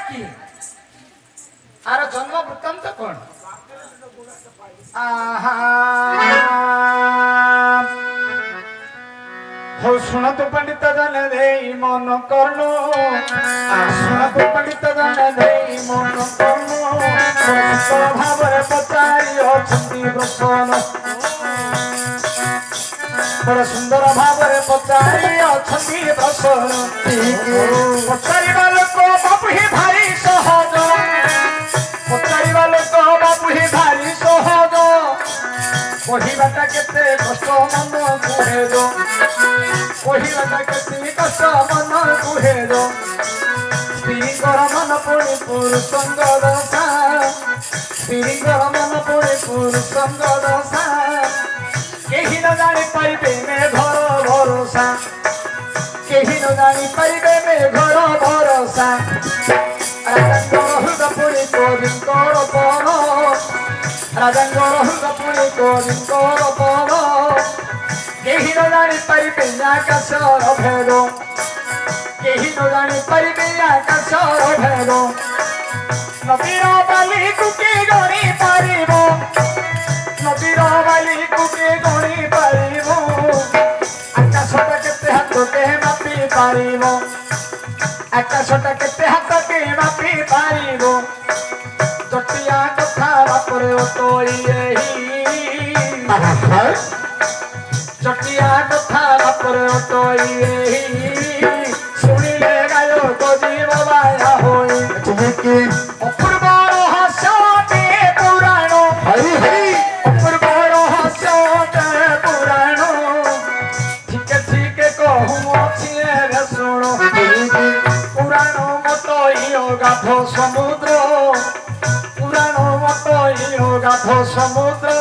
কি আর জন্ম বৃত্তান্ত কোন हो सुना तो पंडित जन दे मन कर्ण सुना तो पंडित जन दे मन कर्ण भाव पचारि अछंती ब्रसन बड़ सुंदर भाव पचारि अछंती ब्रसन पचारिबा लोक बापू ही भारी सहज पचारिबा लोक बापू ही भारी सहज कहिबाटा केते कष्ट मन कुहे दो कहिबाटा केते कष्ट मन कुहे दो स्त्रीकर मन पुणी पुरुषंग दशा स्त्रीकर मन पुणी पुरुषंग दशा केही न जानी पाइबे मे घर भरोसा केही न जानी पाइबे मे घर भरोसा राजांकर हृद पुणी गोविंदर पन राजांकर हृद पुणी गोविंदर पन केही न जानी पाइबे आकाशर भेद केही न जानी पाइबे आकाशर भेद नदीर बाली कुके गणी पारिब नदीर बाली कुके गणी पारिब आकाशटा केते हाथके मापि पारिब आकाशटा केते हाथके मापि पारिब जटिया कथा बापरे ओटोई जटिया कथा बापरे ओटोई शुणिले गायो तो जीव बाया होई अपूर्व रहस्यटे पुराण अपूर्व रहस्यटे पुराण ठीके ठीके कहूँ अच्छी रे शुण पुराण मत गाध समुद्र पुराण मत गाध समुद्र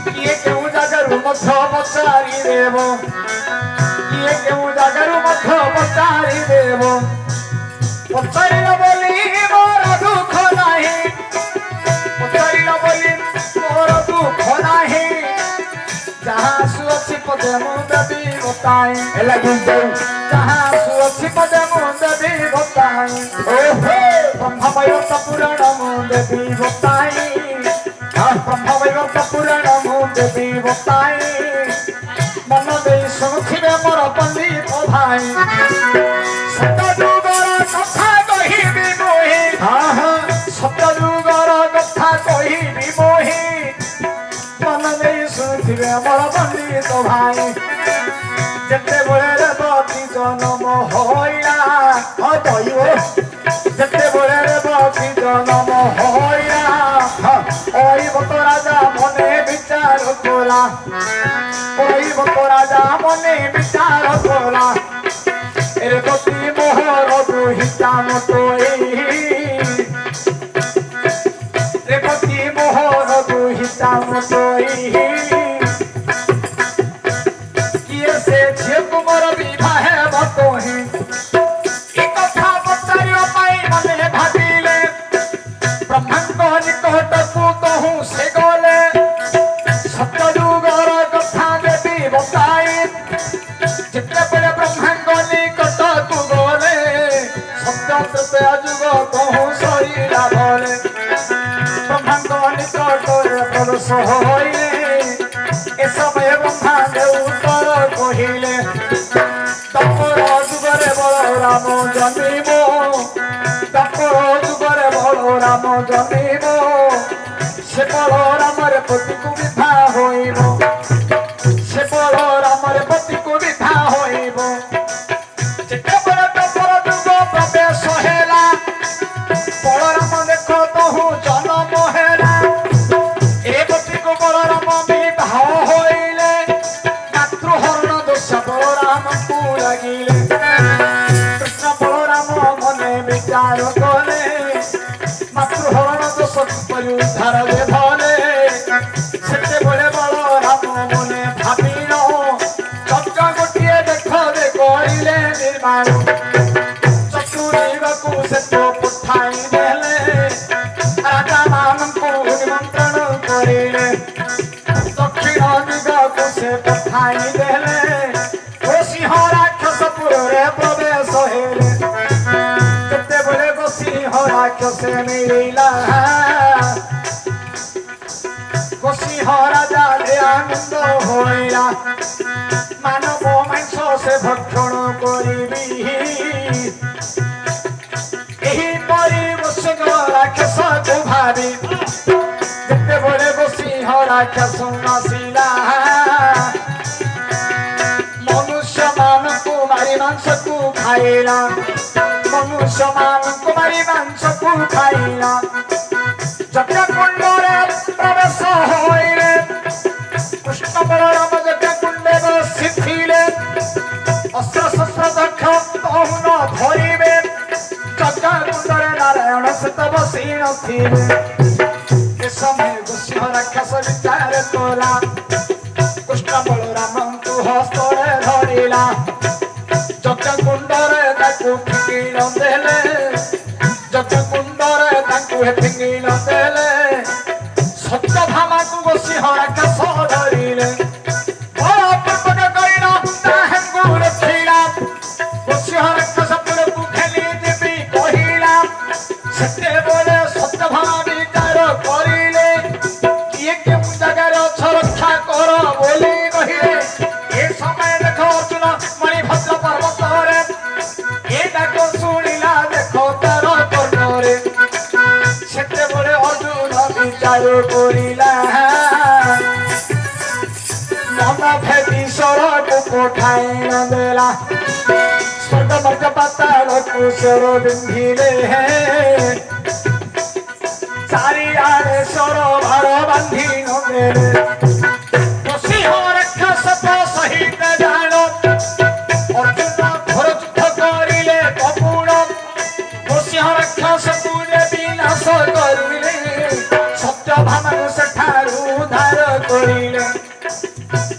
किए केउ जागारू मध्य पचारि देव किए केउ जागारू मध्य पचारि देव पचारिल बोली मोर दुख नाही पचारिल बोली मोर दुख नाही जहाँ सुअछि पदे मुंदी बताई जहाँ सुअछि पदे मुंदी बताई ब्रह्मवैवर्त पुराण मुंदी बताई ब्रह्मवैवर्त पुराण मुंदी बताई मन दे शुणुथिबे मोर पंडित भाई सतयुगर कथा कहिबी मोहि सतयुगर कथा कहिबी मोहि मन दे शुणुथिबे मोर पंडित भाई जेते बेले रेवती जन्म होइला जेते बेले रेवती जन्म होइला ओई बत राजा मने विचार कोला ओई बत राजा मने विचार कोला रेवती मोहर दुहिता मतोई रेवती मोहर दुहिता मतोई किए से झे तुमर विवाह बतोही कथा पचारियो पाई मने भाबिले ब्रह्मांड निकट तू कहूँ से गले सतयुगर कथा देवी बताई जिते बड़े ब्रह्मांड निकट तू गले सत्य युग कहूँ शरीरा भले ब्रह्मांड निकट प्रवेश होइले ए समय ब्रह्मांड उत्तर कहिले तपर जुगरे बलराम जन्मिब तपर जुगरे बलराम जन्मिब से बलरामर पति को विधा होइब से बलरामर पति को विधा होइब जेतेबेले तपर जुग प्रवेश हेला बलराम देख तहु जन्म हेला ए पति को बलराम विवाह होइले मातृहरण दोष बलराम को लागिले कृष्ण बलराम मने विचार कले मातृहरण दोष किपरि उद्धार ले भले सेतेबेले बलराम मने भाबिल चक्र गोटिए देख दे करिले निर्माण चतुरीबकु से तो पठाई देले राजा मानंकु निमंत्रण करिले दक्षिण दिगकु से पठाई देले ओ सिंह राक्षसपुर रे प्रवेश हेले केतेबेले बसी ରାକ୍ଷସ ମିଳିଲା ବସିଂହ ରାଜା ଆନନ୍ଦ ହୋଇଲା ମାନବ ମାଂସ ସେ ଭକ୍ଷଣ କରିବି ଏହିପରି ବସିଂହ ରାକ୍ଷସକୁ ଭାବି ଯେତେବେଳେ ବସିଂହ ରାକ୍ଷସ ଆସିଲା ମନୁଷ୍ୟମାନଙ୍କୁ ମାରି ମାଂସକୁ ଖାଇଲା ମନୁଷ୍ୟମାନଙ୍କୁ ମାରି ମାଂସକୁ ଖାଇଲା ଯଜ୍ଞକୁଣ୍ଡରେ ପ୍ରବେଶ ହୋଇଲେ କୃଷ୍ଣ ବଳରାମ ଯଜ୍ଞକୁଣ୍ଡେ ବସିଥିଲେ ଅସ୍ତ୍ରଶସ୍ତ୍ର ଦକ୍ଷ କହୁନ ଧରିବେ ଯଜ୍ଞକୁଣ୍ଡରେ ନାରାୟଣ ସେତ ବସି ନଥିବେ ଏ ସମୟ ବସିଂହ ରାକ୍ଷସ ବିଚାର କଲା କୃଷ୍ଣ ବଳରାମଙ୍କୁ ହସ୍ତରେ ଧରିଲା ଯଜ୍ଞକୁଣ୍ଡରେ ତାକୁ ଫିଙ୍ଗିଲ ଦେଲେ ଯଜ୍ଞକୁଣ୍ଡରେ ତାକୁ ଫିଙ୍ଗିଲ ଦେଲେ ସତ୍ୟଭାମାକୁ ବସିଂହ ରାକ୍ଷସ ଧରିଲେ ବଳପୂର୍ବକ କରିଲା ତାହାଙ୍କୁ ରଖିଲା ବସିଂହ ରାକ୍ଷସ ପୁରକୁ ଖେଳି ଯିବି କହିଲା ସେତେବେଳେ ସତ୍ୟଭାମା ବିଚାର କରିଲେ କିଏ କେଉଁ ଜାଗାରେ ଅଛ ରକ୍ଷା କର ବୋଲି କହିଲେ ଏ ସମୟ ଦେଖ ଅର୍ଜୁନ ମଣିଭଦ୍ର ପର୍ବତରେ ଏ ଡାକ ଶୁଣିଲା ଦେଖ ତାର କର୍ଣ୍ଣରେ ସେତେବେଳେ ଅର୍ଜୁନ ବିଚାର କରିଲା ମନ ଭେଦି ସ୍ୱରକୁ ପଠାଇ ନ ଦେଲା ସ୍ୱର୍ଗ ମର୍ଗ ପାତାଳକୁ ସ୍ୱର ବିନ୍ଧିଲେ ଚାରିଆଡ଼େ ସ୍ୱର ଭାର ବାନ୍ଧି ନ ଦେଲେ ବସିଂହ ରାକ୍ଷସ ସହିତ ଜାଣ ଅର୍ଜୁନ ଘୋର ଯୁଦ୍ଧ କରିଲେ କପୁଣ ବସିଂହ ରାକ୍ଷସକୁ ବିନାଶ କରିଲେ ସତ୍ୟଭାମାକୁ ସେଠାରୁ ଉଦ୍ଧାର କରିଲେ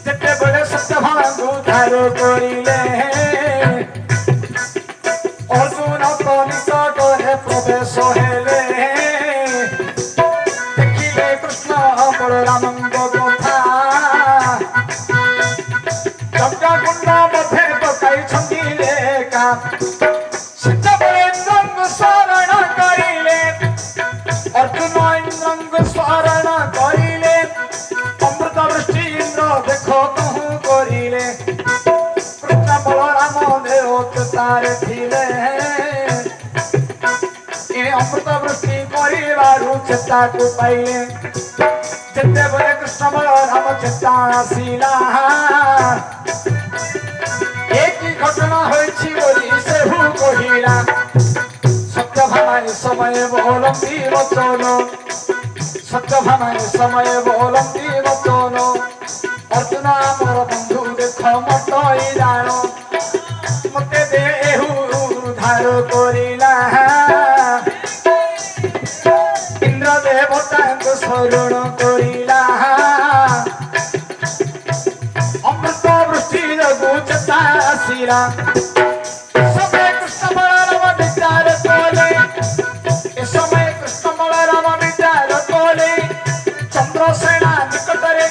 ଯେତେବେଳେ ସତ୍ୟଭାମାକୁ ଉଦ୍ଧାର କରିଲେ ଅର୍ଜୁନ ନିକଟରେ ପ୍ରବେଶ ହେଲେ ଦେଖିଲେ କୃଷ୍ଣ ବଳରାମଙ୍କ କଥା ଯଜ୍ଞକୁଣ୍ଡ ମଧ୍ୟରେ ପକାଇଛନ୍ତି ଲେଖା ସେତେବେଳେ ଇନ୍ଦ୍ରଙ୍କୁ ସ୍ମରଣ କରିଲେ ଅର୍ଜୁନ ଇନ୍ଦ୍ରଙ୍କୁ ସ୍ମରଣ କରିଲେ ଅମୃତ ବୃଷ୍ଟି ଇନ୍ଦ୍ର ଦେଖ କହୁ କରିଲେ କୃଷ୍ଣ ବଳରାମ ଦେହତାରେ ଥିଲେ ଏ ଅମୃତ ବୃଷ୍ଟି କରିବାରୁ ଚେତାକୁ ପାଇଲେ ଯେତେବେଳେ କୃଷ୍ଣ ବଳରାମ ଚେତା ଆସିଲା ଏ କି ଘଟଣା ହୋଇଛି ବୋଲି ସେହୁ କହିଲା ସତ୍ୟଭାମା ଏ ସମୟ ବୋଲନ୍ତି ବଚନ ସତ୍ୟଭାମା ଏ ସମୟ ବୋଲନ୍ତି ବଚନ ଅର୍ଜୁନ ଆମର ବନ୍ଧୁ ଦେଖ ମଟଇ ଜାଣ ମତେ ଦେହୁ ଉଦ୍ଧାର କରିଲା ଇନ୍ଦ୍ର ଦେବତାଙ୍କୁ ଶରଣ କରିଲା ଅମୃତ ବୃଷ୍ଟି ଯୋଗୁ ଚେତା ଆସିଲା ସମୟ କୃଷ୍ଣ ବଳରାମ ବିଚାର କଲେ ଏ ସମୟ କୃଷ୍ଣ ବଳରାମ ବିଚାର କଲେ ଚନ୍ଦ୍ରସେନା ନିକଟରେ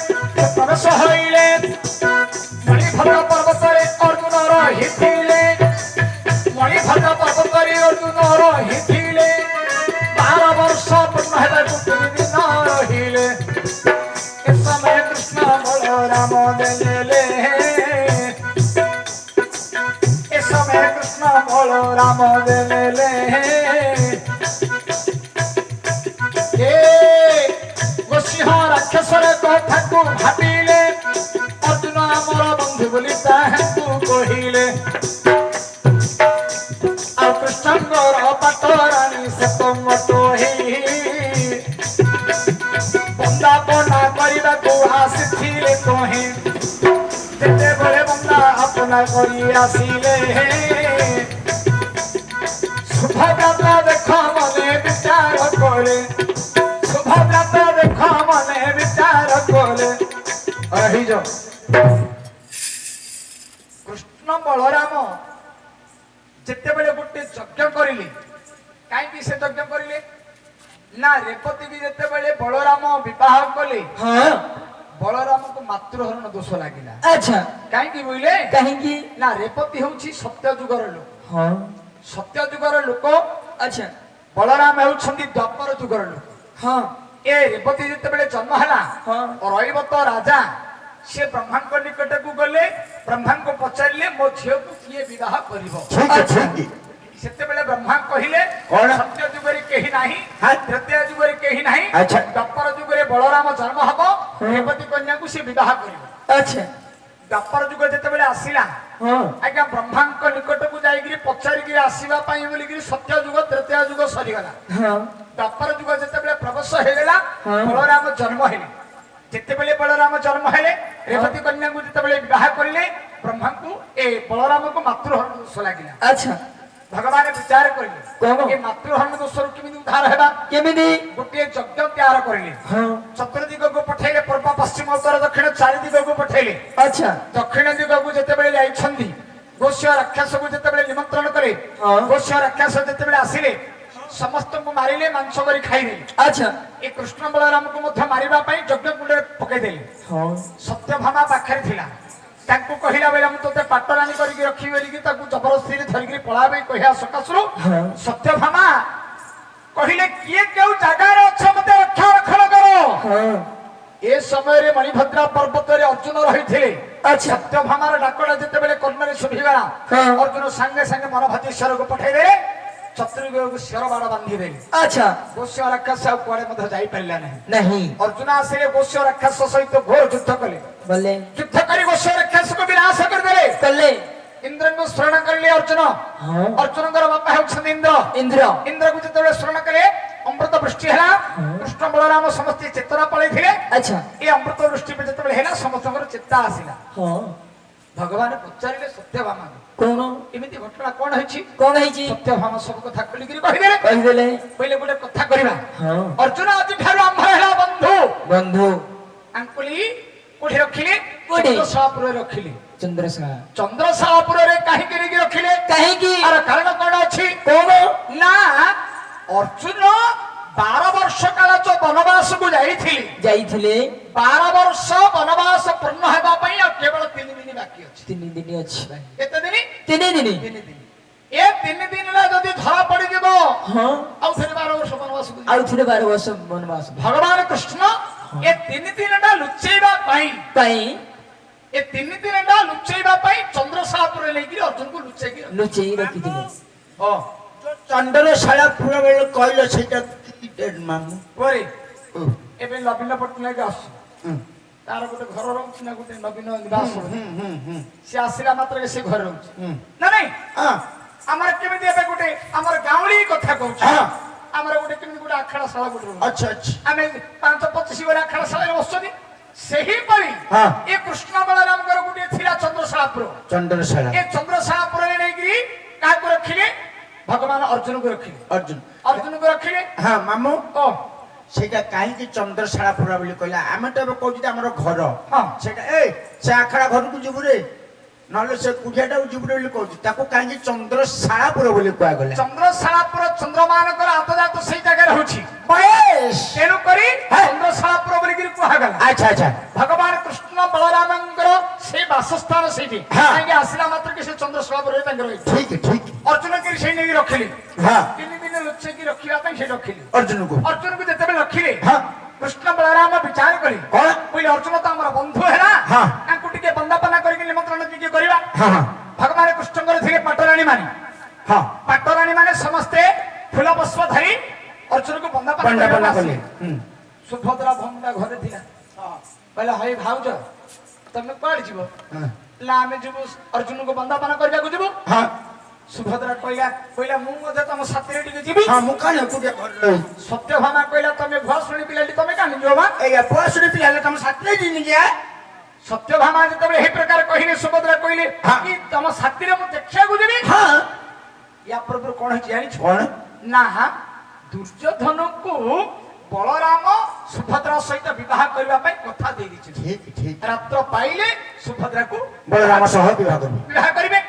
ପ୍ରବେଶ ହୋଇଲେ ମଣିଭଦ୍ର ପର୍ବତରେ ଅର୍ଜୁନ ରହିଥିଲେ ମଣିଭଦ୍ର ପର୍ବତରେ ଅର୍ଜୁନ ରହିଥିଲେ 12 ବର୍ଷ ପୂର୍ଣ୍ଣ ହେବାକୁ 3 ଦିନ ରହିଲେ ଏ ସମୟ କୃଷ୍ଣ ବଳରାମ ଦେଲେ ଏ ସମୟ କୃଷ୍ଣ ବଳରାମ ଦେଲେ ଏ ବସିଂହ ରାକ୍ଷସର କଥାକୁ ଭାବିଲେ ଅର୍ଜୁନ ଆମର ବନ୍ଧୁ ବୋଲି ତାହାଙ୍କୁ କହିଲେ ଆଉ କୃଷ୍ଣଙ୍କର ପାଟରାଣୀ ସେତ ମଟୋହି ବନ୍ଦାପନା କରିବାକୁ ଆସିଥିଲେ କହି ଯେତେବେଳେ ବନ୍ଦାପନା କରି ଆସିଲେ ଶୁଭବ୍ରତ ଦେଖ ମନେ ବିଚାର କଲେ ଶୁଭବ୍ରତ ଦେଖ ମନେ ବିଚାର କଲେ ରହିଯାଅ କୃଷ୍ଣ ବଳରାମ ଯେତେବେଳେ ଗୋଟେ ଯଜ୍ଞ କରିଲେ କାହିଁକି ସେ ଯଜ୍ଞ କରିଲେ ନା ରେବତୀ ବି ଯେତେବେଳେ ବଳରାମ ବିବାହ କଲେ ବଳରାମକୁ ମାତୃହରଣ ଦୋଷ ଲାଗିଲା ଆଚ୍ଛା କାହିଁକି ବୋଇଲେ କାହିଁକି ନା ରେବତୀ ହେଉଛି ସତ୍ୟ ଯୁଗର ଲୋକ ହଁ ସତ୍ୟ ଯୁଗର ଲୋକ ଆଚ୍ଛା ବଳରାମ ହେଉଛନ୍ତି ଦ୍ୱାପର ଯୁଗର ଲୋକ। ହଁ ଏ ରେବତୀ ଯେତେବେଳେ ଜନ୍ମ ହେଲା ରହିବ ତ ରାଜା ସେ ବ୍ରହ୍ମାଙ୍କ ନିକଟକୁ ଗଲେ ବ୍ରହ୍ମାଙ୍କୁ ପଚାରିଲେ ମୋ ଝିଅକୁ କିଏ ବିବାହ କରିବ। ସେତେବେଳେ ବ୍ରହ୍ମା କହିଲେ ସତ୍ୟ ଯୁଗରେ କେହି ନାହିଁ ତ୍ରେତୟା ଯୁଗରେ କେହି ନାହିଁ ଦ୍ୱାପର ଯୁଗରେ ବଳରାମ ଜନ୍ମ ହବ ରେବତୀ କନ୍ୟାକୁ ସେ ବିବାହ କରିବ। ଆଚ୍ଛା ଦ୍ୱାପର ଯୁଗ ଯେତେବେଳେ ଆସିଲା ଆଜ୍ଞା ବ୍ରହ୍ମାଙ୍କ ନିକଟକୁ ଯାଇକିରି ପଚାରିକିରି ଆସିବା ପାଇଁ ବୋଲିକିରି ସତ୍ୟ ଯୁଗ ତ୍ରେତୟା ଯୁଗ ସରିଗଲା। ଦ୍ୱାପର ଯୁଗ ଯେତେବେଳେ ପ୍ରବେଶ ହେଇଗଲା ବଳରାମ ଜନ୍ମ ହେଲେ। ଯେତେବେଳେ ବଳରାମ ଜନ୍ମ ହେଲେ ରେବତୀ କନ୍ୟାକୁ ଯେତେବେଳେ ବିବାହ କରିଲେ ବ୍ରହ୍ମାଙ୍କୁ ଏ ବଳରାମକୁ ମାତୃହରଣ ଦୋଷ ଲାଗିଲା। ଆଚ୍ଛା ଭଗବାନ ବିଚାର କରିଲେ ଏ ମାତୃହରଣ ଦୋଷରୁ କେମିତି ଉଦ୍ଧାର ହେବା କେମିତି ଗୋଟିଏ ଯଜ୍ଞ ତିଆର କରିଲେ। ଚତୁର୍ଦିଗକୁ ପଠେଇଲେ ପୂର୍ବ ପଶ୍ଚିମ ଉତ୍ତର ଦକ୍ଷିଣ ଚାରି ଦିଗକୁ ପଠେଇଲେ। ଆଚ୍ଛା ଦକ୍ଷିଣ ଦିଗକୁ ଯେତେବେଳେ ଯାଇଛନ୍ତି ଗୋଷ୍ୟ ରାକ୍ଷସକୁ ଯେତେବେଳେ ନିମନ୍ତ୍ରଣ କଲେ ଗୋଷ୍ୟ ରାକ୍ଷସ ଯେତେବେଳେ ଆସିଲେ ସମସ୍ତଙ୍କୁ ମାରିଲେ ମାଂସ କରି ଖାଇଦେଲେ। ଆଚ୍ଛା ଏ କୃଷ୍ଣ ବଳରାମକୁ ମଧ୍ୟ ମାରିବା ପାଇଁ ଯଜ୍ଞ କୁଣ୍ଡରେ ପକେଇଦେଲେ। ସତ୍ୟଭାମା ପାଖରେ ଥିଲା ତାଙ୍କୁ କହିଲା ବେଳେ ମୁଁ ତୋତେ ପାଟରାଣୀ କରିକି ରଖିବି ବୋଲିକି ତାକୁ ଜବରଦସ୍ତିରେ ଧରିକି ପଳାଇବା ପାଇଁ କହିବା ସକାଶରୁ ସତ୍ୟଭାମା କହିଲେ କିଏ କେଉଁ ଜାଗାରେ ଅଛ ମତେ ରକ୍ଷା ରକ୍ଷଣ କର। ଏ ସମୟରେ ମଣିଭଦ୍ରା ପର୍ବତରେ ଅର୍ଜୁନ ରହିଥିଲେ। ସତ୍ୟଭାମାର ଡାକଟା ଯେତେବେଳେ କର୍ଣ୍ଣରେ ଶୁଭିଗଲା ଅର୍ଜୁନ ସାଙ୍ଗେ ସାଙ୍ଗେ ମନଭାତୀଶ୍ୱରକୁ ପଠେଇଦେଲେ ଚତୁର୍ଦିଗକୁ ଶିର ବାଡ଼ ବାନ୍ଧିଦେଲେ। ଆଚ୍ଛା ଗୋଷ୍ୟ ରାକ୍ଷସ ଆଉ କୁଆଡେ ମଧ୍ୟ ଯାଇପାରିଲା ନାହିଁ। ଅର୍ଜୁନ ଆସିଲେ ଗୋଷ୍ୟ ରାକ୍ଷସ ସହିତ ଘୋର ଯୁଦ୍ଧ କଲେ। ଯୁଦ୍ଧ କରି ଗୋଷ୍ୟ ରାକ୍ଷସକୁ ବିନାଶ କରିଦେଲେ। ଇନ୍ଦ୍ରଙ୍କୁ ସ୍ମରଣ କରିଲେ ଅର୍ଜୁନ। ଅର୍ଜୁନଙ୍କର ବାପା ହେଉଛନ୍ତି ଇନ୍ଦ୍ରକୁ ଯେତେବେଳେ ସ୍ମରଣ କଲେ ଅମୃତ ବୃଷ୍ଟି ହେଲା। କୃଷ୍ଣ ବଳରାମ ସମସ୍ତେ ଚେତନା ପଳେଇଥିଲେ। ଏ ଅମୃତ ବୃଷ୍ଟି ଯେତେବେଳେ ହେଲା ସମସ୍ତଙ୍କର ଚେତା ଆସିଲା। ଭଗବାନ ପଚାରିଲେ ସତ୍ୟଭାମାକୁ କଣ ଏମିତି ଘଟଣା କଣ ହେଇଛି। ସତ୍ୟଭାମା ସବୁ କଥା ଖୋଲିକିରି କହିଦେଲେ କହିଲେ ଗୋଟେ କଥା କରିବା ଅର୍ଜୁନ ଆଜି ଠାରୁ ଆମ୍ଭ ହେଲା ବନ୍ଧୁ। ଆଙ୍କୁଳି କୋଉଠି ରଖିଲେ ଚନ୍ଦ୍ରଶାଳାପୁରରେ ରଖିଲେ। ଚନ୍ଦ୍ରଶାଳାପୁରରେ କାହିଁକି ରଖିଲେ ଆର କାରଣ କଣ ଅଛି ନା ଅର୍ଜୁନ 12 ବର୍ଷ କାଳ ଯୋଉ ବନବାସକୁ ଯାଇଥିଲେ 12 ବର୍ଷ ବନବାସ ପୂର୍ଣ୍ଣ ହେବା ପାଇଁ ଆଉ କେବଳ 3 ଦିନ ବାକି ଅଛି। 3 ଦିନ ଅଛି। କେତେ ଦିନ 3 ଦିନ। ଏ 3 ଦିନରେ ଯଦି ଧରା ପଡିଯିବ ଆଉ ଥରେ 12 ବର୍ଷ ବନବାସ ଭଗବାନ କୃଷ୍ଣ ଏ 3 ଦିନଟା ଲୁଚେଇବା ପାଇଁ ଚନ୍ଦ୍ରଶାଳାପୁରରେ ନେଇକି ଅର୍ଜୁନକୁ ଲୁଚେଇ ରଖିଥିଲେ। ଚନ୍ଦ୍ରଶାଳାପୁର ବେଳେ କହିଲ ସେଇଟା ପରେ ଏବେ ନବୀନ ପଟ୍ଟନାୟକ ଆସୁ ତାର ଗୋଟେ ଘର ରହୁଛି ନା ଗୋଟେ ନବୀନ ନିବାସ ସେ ଆସିଲା ମାତ୍ର ସେ ଘରେ ରହୁଛି ନା ନାଇଁ। ଆମର କେମିତି ଏବେ ଗୋଟେ ଆମର ଗାଉଁଲି କଥା କହୁଛୁ ଆମର ଗୋଟେ କେମିତି ଗୋଟେ ଆଖାଡ଼ଶାଳା ଗୋଟେ ଆମେ 5-25 ବେଳେ ଆଖାଡ଼ଶାଳାରେ ବସୁଛନ୍ତି। ସେହିପରି ଏ କୃଷ୍ଣ ବଳରାମଙ୍କର ଗୋଟେ ଥିଲା ଚନ୍ଦ୍ରଶାଳାପୁର। ଏ ଚନ୍ଦ୍ରଶାଳାପୁରରେ ନେଇକି କାହାକୁ ରଖିଲେ ଭଗବାନ ଅର୍ଜୁନକୁ ରଖିଲେ। ଅର୍ଜୁନକୁ ରଖିଲେ ମାମୁ ସେଇଟା କାହିଁକି ଚନ୍ଦ୍ରଶାଳାପୁର ବୋଲି କହିଲା। ଆମେ ତ ଏବେ କହୁଛୁ ଆମର ଘର ସେଇଟା ସେ ଆଖାଡ଼ା ଘରକୁ ଯିବୁ ରେ ନହେଲେ ସେ କୁଠିଆଟାକୁ ଯିବୁ ବୋଲି କହୁଛୁ ତାକୁ କାହିଁକି ଚନ୍ଦ୍ରଶାଳାପୁର ବୋଲି କୁହାଗଲା। ଚନ୍ଦ୍ରଶାଳାପୁର ଚନ୍ଦ୍ରମାନଙ୍କର ଆନ୍ତର୍ଜାତ ସେଇ ଜାଗାରେ ହଉଛି ତେଣୁ କରି ଚନ୍ଦ୍ରଶାଳାପୁର ବୋଲିକିରି କୁହାଗଲା। ଆଚ୍ଛା ଭଗବାନ କୃଷ୍ଣ ବଳରାମଙ୍କର ସେଇ ବାସସ୍ଥାନ ସେଇଠି କାହିଁକି ଆସିଲା ମାତ୍ର କି ସେ ଚନ୍ଦ୍ରଶାଳାପୁରରେ ତାଙ୍କର ଠିକ ଅର୍ଜୁନଙ୍କୁ ସେଇ ନେଇକି ରଖିଲେ। 3 ଦିନ ଲୁଚେଇକି ରଖିବା ପାଇଁ ସେ ରଖିଲେ ଅର୍ଜୁନକୁ ଯେତେବେଳେ ରଖିଲେ କୃଷ୍ଣ ବଳରାମ ବିଚାର କଲେ କହିଲେ ଅର୍ଜୁନ ତ ଆମର ବନ୍ଧୁ ହେଲା ତାଙ୍କୁ ଟିକେ ବନ୍ଦାପନା କରିକି ନିମନ୍ତ୍ରଣ ଟିକେ କରିବା। ଭଗବାନ କୃଷ୍ଣଙ୍କର ଥିଲେ ପାଟରାଣୀ ମାନେ ସମସ୍ତେ ଫୁଲ ପୁଷ୍ପ ଧରି ଅର୍ଜୁନକୁ ବନ୍ଦାପନା କଲେ। ସୁଭଦ୍ରା ଭଙ୍ଗା ଘରେ ଥିଲା କହିଲା ହଇ ଭାଉଜ ତମେ କୁଆଡେ ଯିବ ନା ଆମେ ଯିବୁ ଅର୍ଜୁନକୁ ବନ୍ଦାପନା କରିବାକୁ ଯିବୁ। ସୁଭଦ୍ରା କହିଲା ମୁଁ ମଧ୍ୟ ତମ ସାଥିରେ ଟିକେ ଯିବି। ସତ୍ୟଭାମା କହିଲା ତମେ ଭୁଆଶୁଣୀ ପିଲାଟି ତମେ କାହିଁ ଯିବ ଭୁଆଶୁଣୀ ପିଲା ତମ ସାଥିରେ ଯିନି ସତ୍ୟଭାମା ଯେତେବେଳେ ଏହି ପ୍ରକାର କହିଲେ ସୁଭଦ୍ରା କହିଲେ କି ତମ ସାଥିରେ ମୁଁ ଦେଖିବାକୁ ଯିବି। ୟା ପୂର୍ବରୁ କଣ ହେଇଛି ଜାଣିଛୁ ନା ଦୁର୍ଯ୍ୟୋଧନକୁ ବଳରାମ ସୁଭଦ୍ରା ସହିତ ବିବାହ କରିବା ପାଇଁ କଥା ଦେଇ ଦେଇଛନ୍ତି। ରାତ୍ର ପାଇଲେ ସୁଭଦ୍ରାକୁ ବଳରାମ ସହ ବିବାହ କରିବେ।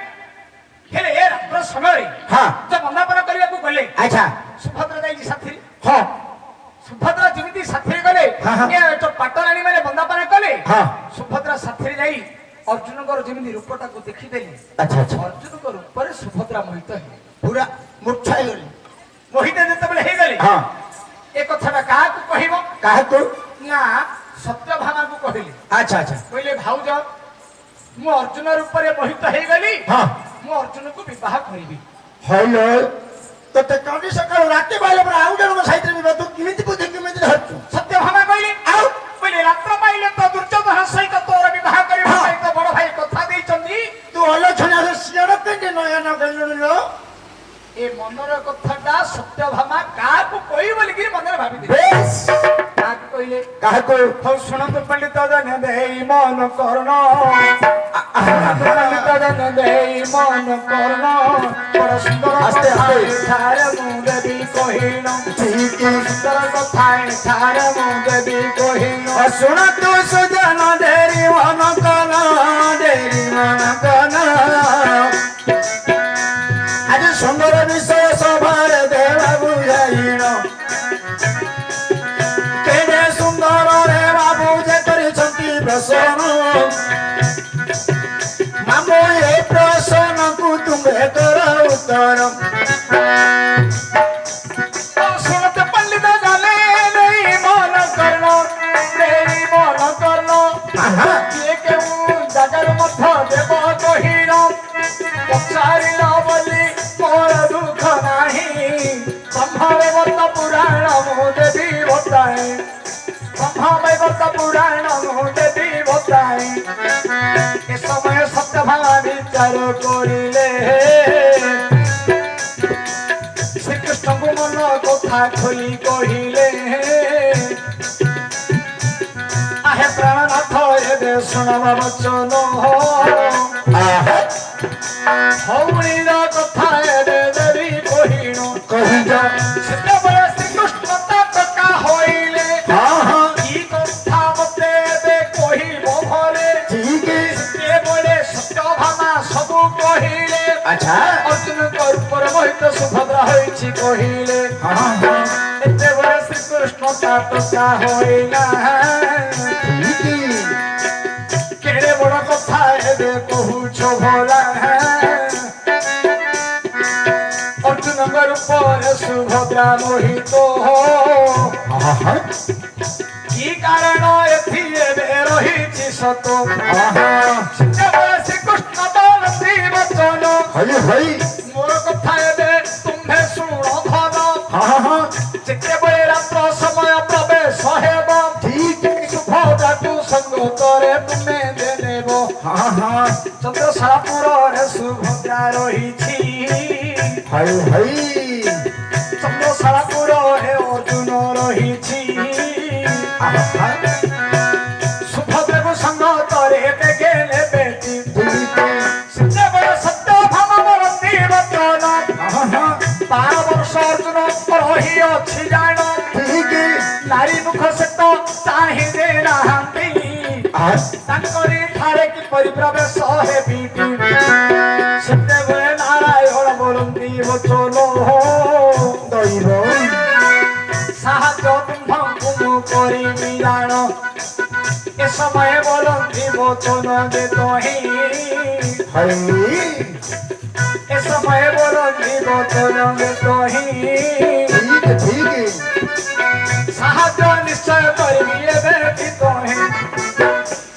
ହେଲେ ଏ ରାତ୍ର ସମୟରେ ଯୋଉ ବନ୍ଦାପନା କରିବାକୁ ଗଲେ ସୁଭଦ୍ରା ଯାଇଛି ସାଥିରେ। ସୁଭଦ୍ରା ଯେମିତି ସାଥିରେ ଗଲେ ଯୋଉ ପାଟରାଣୀ ମାନେ ବନ୍ଦାପନା କଲେ ସୁଭଦ୍ରା ସାଥିରେ ଯାଇ ଅର୍ଜୁନଙ୍କର ଯେମିତି ରୂପଟାକୁ ଦେଖିଦେଲେ ଅର୍ଜୁନଙ୍କ ରୂପରେ ସୁଭଦ୍ରା ମୋହିତ ହେଲେ ପୁରା ମୂର୍ଚ୍ଛା ହେଇଗଲେ। मोहिते जेतेबेले हे गले हाँ ए कथाटा काहाकू कहिबो काहे को ना सत्यभामा को कहले अच्छा अच्छा कहले भाउज मु अर्जुन रूप रे मोहित हे गली हाँ मु अर्जुन को विवाह करिबी हेलो तो ते कानी सकाळ राते बायले पर आउ जण साहित्य में तू किमिति बुद्धि किमिति धरतु सत्यभामा कहले आउ कहले रात्र पाइले तो दुर्योधन सहित तोर विवाह करिबो सहित बड़ भाई कथा देई चंदी तू आलोचना से सियार केंदे नयन गललो ए मनर कथाटा सत्यभामा काहाकू कहि बोली कि मनर भाबी दे बेस काहाकू कहले काहे को हौ सुनत पंडित जन देई मन कर्ण पंडित जन देई मन कर्ण बड़ सुंदर आस्ते आस्ते। ठारे मु देवी कहिनो ठीक सुंदर कथा ठारे मु देवी कहिनो सुन तू सुजन देरी मन कन आज सुंदर विषय सभार देवा बुझाइण केडे सुंदर रे बाबू जे करिसंती प्रसन्न मामो ए प्रश्न को तुम्हे कर उत्तर सुनत पंडित जाने देई मन कर्ण देई मन कर्ण आहा किए केउ जगर मध्य देव कहिनो पचारिल बोली मोर दुख नाही ब्रह्मवे वर्त पुराण मो देवी बताए ब्रह्मवे वर्त पुराण मो देवी बताए ए समय सत्यभामा विचार करिले श्रीकृष्ण को मन कथा खोली कहिले आहे प्राणनाथ एबे शुणव वचन आहा हौणीर कथा एबे देवी कहिनो कहि जा सेतेबेले श्रीकृष्ण तका होइले आहा ई कथा मते एबे कहिबो भले ठीक सेतेबेले सत्यभामा सबु कहिले अच्छा अर्जुन रूपर मोहित सुभद्रा होइछि कहिले आहा एतेबेले श्रीकृष्ण तका होइला केड़े बड़ कथा एबे कहूछ भोला अर्जुन रूपर सुभद्रा मोहित आहा की कारण एथि एबे रहिछि सत आहा सेतेबेले श्रीकृष्ण बोलती वचन हई हई मोर कथा एबे तुम्हे शुण धन आहा जेतेबेले रात्र समय प्रवेश हेब ठीक सुभद्रा तू संग करे तुमे देनेब आहा चंद्रशालापुर रे सुभद्रा रहिछि हई हई चंद्रशालापुर रे अर्जुन रहिछि आहा सुभद्रा को संग करे बेगेले बेटी ठीक सेतेबेले सत्यभामा बोलती वचन आहा 12 वर्ष अर्जुन रहि अछि जाण ठीक नारी मुख सत चाहि दे नाहंती तांकरी ठारे कि परिप्रवेश हे बीटी सेतेबेले नारायण बोलती वचन दैव साहाଯ୍ୟ ତୁମ୍ଭଙ୍କୁ ମୁଁ କରିବି ଜାଣ ଏ ସମୟ ବୋଲନ୍ତି ବଚନ ଦେ ତହିଁ हई ଏ ସମୟ ବୋଲନ୍ତି ବଚନ ଦେ ତହିଁ ठीक ସାହାଯ୍ୟ ନିଶ୍ଚୟ କରିବି ଏବେ ବି ତହିଁ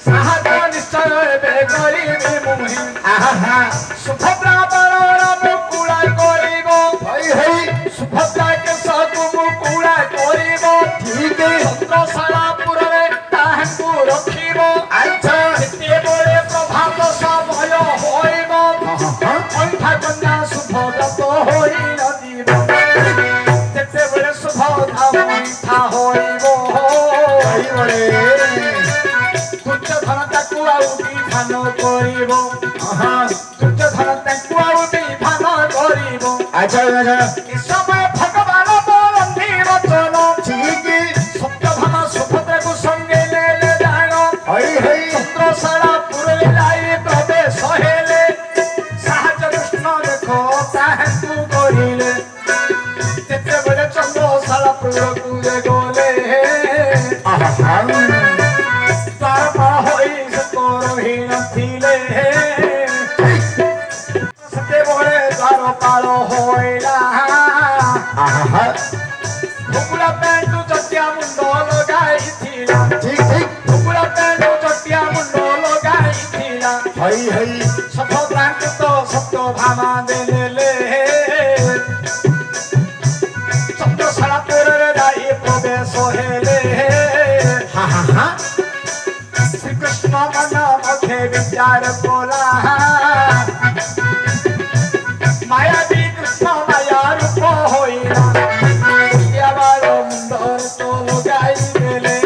ସାହାଯ୍ୟ ନିଶ୍ଚୟ ଏବେ କରିବି ମୁହିଁ आहा ସୁଭଦ୍ରା ବଳର ମୁକୁଳା କରିବ हई हई ସୁଭଦ୍ରା କେଶକୁ ମୁକୁଳା କରିବ ठीक ଚନ୍ଦ୍ରଶାଳାପୁରରେ ତାହାଙ୍କୁ ରଖିବ अच्छा ଯେତେବେଳେ ପ୍ରଭାତ ସମୟ ହୋଇବ आहा ଅଇଁଠା କନ୍ୟା ଶୁଭବ୍ରତ ହୋଇ ନଯିବ ଯେତେବେଳେ ଶୁଭଦ୍ରା ଅଇଁଠା ହୋଇବ हई बड़े ଦୁର୍ଯ୍ୟୋଧନ ତାକୁ ଆଉ ବିଧାନ କରିବ आहा ଦୁର୍ଯ୍ୟୋଧନ ତାକୁ ଆଉ ବିଧାନ କରିବ अच्छा अच्छा ଏ ସମୟ ଭଗବାନ ବୋଲନ୍ତି ବଚନ ठीक ସତ୍ୟଭାମା ସୁଭଦ୍ରାକୁ ସଙ୍ଗେ ନେଲେ ଜାଣ हई हई ଚନ୍ଦ୍ରଶାଳାପୁରରେ ଯାଇ ପ୍ରବେଶ ହେଲେ ସାହାଯ୍ୟ କୃଷ୍ଣ ଦେଖ ତାହାଙ୍କୁ କରିଲେ ଯେତେବେଳେ ଚନ୍ଦ୍ରଶାଳାପୁରକୁ ଗଲେ आहा ଦ୍ୱାରପାଳ ହୋଇ ସେ ରହି ନଥିଲେ ସେତେବେଳେ ଦ୍ୱାରପାଳ ହୋଇଲା आहा কহেলে শ্রীকৃষ্ণ মন মধ্যে বিচার কলা মায়াবী কৃষ্ণ মায়া রূপ হইলা আবার মুন্ডর তোল গাই দেলে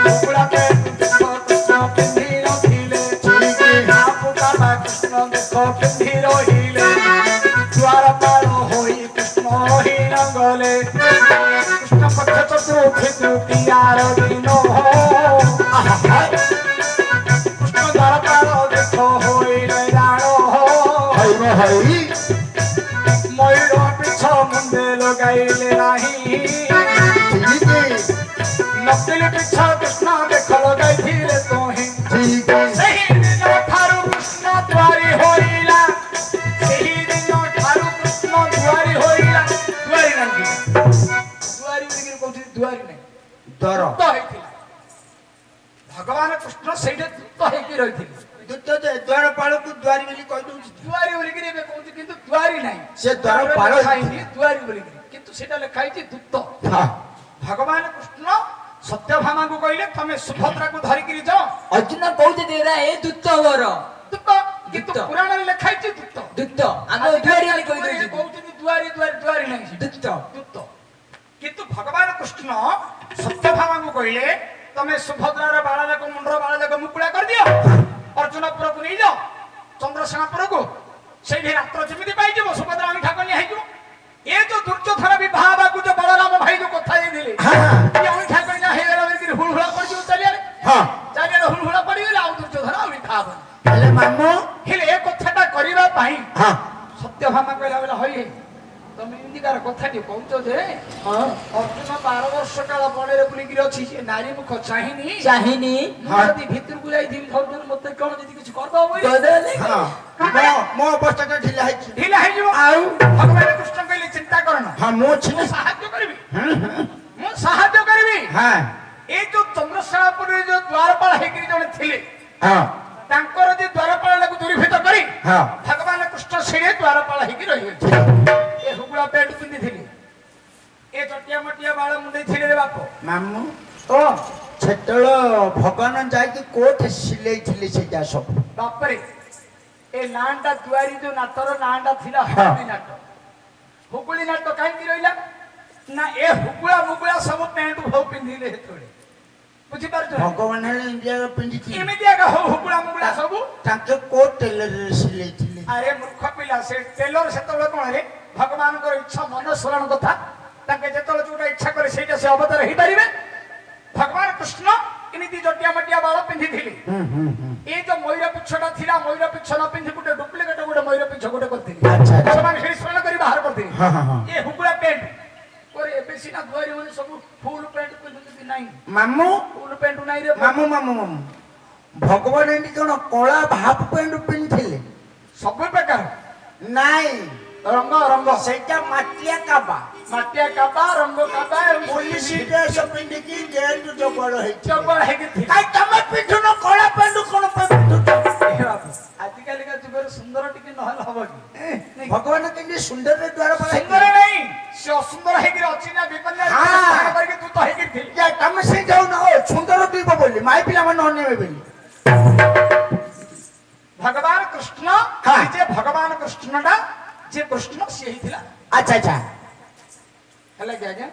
কুকুড়া কৃষ্ণ পিন্ধি রখিলে পুকাবা কৃষ্ণ দেখ পিন্ধি রহিলে দ্বার পার হই কৃষ্ণ হীন গলে কৃষ্ণ পক্ষ চতুর্থী তৃতীয়ার দিন কৃষ্ণ দ্বার পার দেখ হইলে রাণ ময়ূর পিছ মুন্ডে লগাইলে নাহি নকল পিছ কৃষ্ণ দেখ লগাইছিলে তোহি ସେହି ଦିନ ଠାରୁ କୃଷ୍ଣ ଦ୍ୱାରୀ ହୋଇଲା ସେହି ଦିନ ଠାରୁ କୃଷ୍ଣ ଦ୍ୱାରୀ ହୋଇଲା ଦ୍ୱାରୀ ନାହିଁ ଦ୍ୱାରୀ ବୋଲିକି କହୁଛି ଦ୍ୱାରୀ ନାହିଁ ଦର ଦୂତ ହେଇଥିଲା ଭଗବାନ କୃଷ୍ଣ ସେଇଠି ଦୂତ ହେଇକି ରହିଥିଲେ ଦୂତ ଦ୍ୱାରପାଳକୁ ଦ୍ୱାରୀ ବୋଲି କହିଦଉଛି ଦ୍ୱାରୀ ବୋଲିକିରି ଏବେ କହୁଛି କିନ୍ତୁ ଦ୍ୱାରୀ ନାହିଁ ସେ ଦ୍ୱାରପାଳ ଖାଇନି ଦ୍ୱାରୀ ବୋଲିକିରି କିନ୍ତୁ ସେଟା ଲେଖା ହେଇଛି ଦୂତ ଭଗବାନ କୃଷ୍ଣ ସତ୍ୟଭାମାଙ୍କୁ କହିଲେ ତମେ ସୁଭଦ୍ରାକୁ ଧରିକିରି ଯାଅ ଅର୍ଜୁନ କହୁଛନ୍ତି ଏରା ଏ ଦୂତବର ଦୂତ କିନ୍ତୁ ଦୂତ। ପୁରାଣରେ ଲେଖା ହେଇଛି ଦୂତ ଦୂତ ଆମେ ଦୁଆରି ବୋଲି କହିଦଉଛୁ କହୁଛନ୍ତି ଦ୍ୱାରୀ ଦ୍ୱାରୀ ଦ୍ୱାରୀ ନାହିଁ ଦୂତ ଦୂତ କିନ୍ତୁ ଭଗବାନ କୃଷ୍ଣ ସତ୍ୟଭାମାଙ୍କୁ କହିଲେ ତମେ ସୁଭଦ୍ରାର ବାଳଯାକ ମୁଣ୍ଡର ବାଳଯାକ ମୁକୁଳା କରିଦିଅ ଅର୍ଜୁନପୁରକୁ ନେଇଯାଅ ଚନ୍ଦ୍ରସେନାପୁରକୁ ସେଇଠି ରାତ୍ର ଯେମିତି ପାଇଯିବ ସୁଭଦ୍ରା ଅଣିଠା କନ୍ୟା ହେଇଯିବ ଏ ଯୋଉ ଦୁର୍ଯ୍ୟୋଧନ ବିବାହ ହେବାକୁ ଯୋଉ ବଳରାମ ଭାଇ ଯୋଉ କଥା ଦେଇଥିଲେ ଅଣିଠା କନ୍ୟା ହେଇଗଲା ବୋଲିକି ହୁଳହୁଳା ପଡିଯିବ ଚାରିଆଡେ ଚାରିଆଡେ ହୁଳହୁଳା ପଡିଗଲେ ଆଉ ଦୁର୍ଯ୍ୟୋଧନ ଅଣିଠା ହବନି ହେଲେ ମାମୁଁ ହେଲେ ଏ କଥାଟା କରିବା ପାଇଁ ସତ୍ୟଭାମା କହିଲା ବୋଲେ ହଇ ତମେ ଏମିତିକାର କଥାଟି କହୁଛ ଯେ ଅର୍ଜୁନ 12 ବର୍ଷ କାଳ ବଣରେ ବୁଲିକିରି ଅଛି ସେ ନାରୀ ମୁଖ ଚାହିଁନି ଚାହିଁନି ମୁଁ ଯଦି ଭିତରକୁ ଯାଇଥିବି ଅର୍ଜୁନ ମତେ କଣ ଯଦି କିଛି କରିଦବ ବୋଲି ମୋ ଅବସ୍ଥାଟା ଢିଲା ହେଇଛି ଢିଲା ହେଇଯିବ ଆଉ ଭଗବାନ କୃଷ୍ଣ କହିଲେ ଚିନ୍ତା କରନା ହଁ ମୁଁ ଅଛି ମୁଁ ସାହାଯ୍ୟ କରିବି ମୁଁ ସାହାଯ୍ୟ କରିବି ହଁ ଏଇ ଯୋଉ ଚନ୍ଦ୍ରଶେଣାପୁରରେ ଯୋଉ ଦ୍ୱାରପାଳ ହେଇକିରି ଜଣେ ଥିଲେ ହଁ ତାଙ୍କର ଯେ ଦ୍ୱାରପାଳକୁ ଦୂରୀଭୂତ କରି ହଁ ଭଗବାନ କୃଷ୍ଣ ସେଠି ଦ୍ୱାରପାଳ ହେଇକି ରହିଗଲେ ଏ ହୁଗୁଳା ପ୍ୟାଣ୍ଟ ପିନ୍ଧିଥିଲେ ଏ ଚଟିଆ ମଟିଆ ବାଳ ମୁଣ୍ଡେଇଥିଲେ ରେ ବାପ ମାମୁଁ ସେତେବେଳେ ଭଗବାନ ଯାଇକି କୋଉଠି ସିଲେଇଥିଲେ ସେଇଟା ସବୁ ବାପରେ ଏ ନାଁଟା ଦୁଆରୀ ଯୋଉ ନାଟର ନାଁଟା ଥିଲା ହୁଗୁଳି ନାଟ ହୁଗୁଳି ନାଟ କାହିଁକି ରହିଲା ନା ଏ ହୁଗୁଳା ମୁଗୁଳା ସବୁ ପ୍ୟାଣ୍ଟ ଭଉ ପିନ୍ଧିଲେ ସେତେବେଳେ ବୁଝିପାରୁଛ ଭଗବାନ ହେଲେ ଇଣ୍ଡିଆର ପିନ୍ଧିଥିଲେ ଏମିତି ଆଗ ହୁଗୁଳା ମୁଗୁଳା ସବୁ ତାଙ୍କେ କୋଉ ଟେଲରରେ ସିଲେଇଥିଲେ ଆରେ ମୂର୍ଖ ପିଲା ସେ ଟେଲର ସେତେବେଳେ କଣ ରେ ଭଗବାନଙ୍କର ଇଚ୍ଛା ମନ ସ୍ମରଣ କଥା ତାଙ୍କେ ଯେତେବେଳେ ଯୋଉଟା ଇଚ୍ଛା করে ସେଇଟା ସେ ଅବତାର ହେଇପାରିବେ ଭଗବାନ କୃଷ୍ଣ ଏମିତି ଜଟିଆ ମଟିଆ ବାଳ ପିନ୍ଧିଥିଲେ এই যে ময়ূর পিছটা ଥିଲା ময়ূর পিছ ନ ପିନ୍ଧି ଗୋଟେ ଡୁପ୍ଲିକେଟ ଗୋଟେ ମୟୂର ପିଛ ଗୋଟେ କରିଥିଲେ ସେମାନେ ସେଠି ସ୍ମରଣ କରି ବାହାର କରିଥିଲେ ଏ ହୁଗୁଳା ପ୍ୟାଣ୍ଟ ପରେ ଏବେ ସିନା ଦୁଆରୀ ମାନେ ସବୁ ଫୁଲ ପ୍ୟାଣ୍ଟ ପିନ୍ଧୁଛନ୍ତି ନାହିଁ ମାମୁଁ ଫୁଲ ପ୍ୟାଣ୍ଟ ନାହିଁ ରେ ମାମୁଁ ମାମୁଁ ମାମୁଁ ଭଗବାନ ଏମିତି କଣ କଳା ହାଫ ପ୍ୟାଣ୍ଟ ପିନ୍ଧିଥିଲେ ସବୁ ପ୍ରକାର ନାଇଁ ରଙ୍ଗ ରଙ୍ଗ ସେଇଟା ମାଟିଆ କାବା ରଙ୍ଗ କାବା ପୋଲିସ ଡ୍ରେସ ପିନ୍ଧିକି ଜେଲ ଜବଳ ହେଇଛି ଜବଳ ହେଇକି ଥିଲା କାଇଁ ତମେ ପିନ୍ଧୁନ କଳା ପ୍ୟାଣ୍ଟ କଣ ପାଇଁ ପିନ୍ଧୁଛ ଆଜିକାଲିକା ଯୁଗରେ ସୁନ୍ଦର ଟିକେ ନହେଲେ ହବ କି ଭଗବାନ କେମିତି ସୁନ୍ଦର ଦ୍ୱାରପାଳ ସୁନ୍ଦର ନାହିଁ ସେ ଅସୁନ୍ଦର ହେଇକି ଅଛି ନା ବିପନ୍ୟା କରିକି ତୁ ତ ହେଇକି ଥିଲି ତମେ ସେ ଯାଉନ ସୁନ୍ଦର ପିଇବ ବୋଲି ମାଇ ପିଲାମାନେ ଅନେଇବେ ବୋଲି ଭଗବାନ କୃଷ୍ଣ ଯେ ଭଗବାନ କୃଷ୍ଣଟା ଯେ କୃଷ୍ଣ ସିଏ ହେଇଥିଲା ଆଚ୍ଛା ଆଚ୍ଛା ହେଲା କି ଆଜ୍ଞା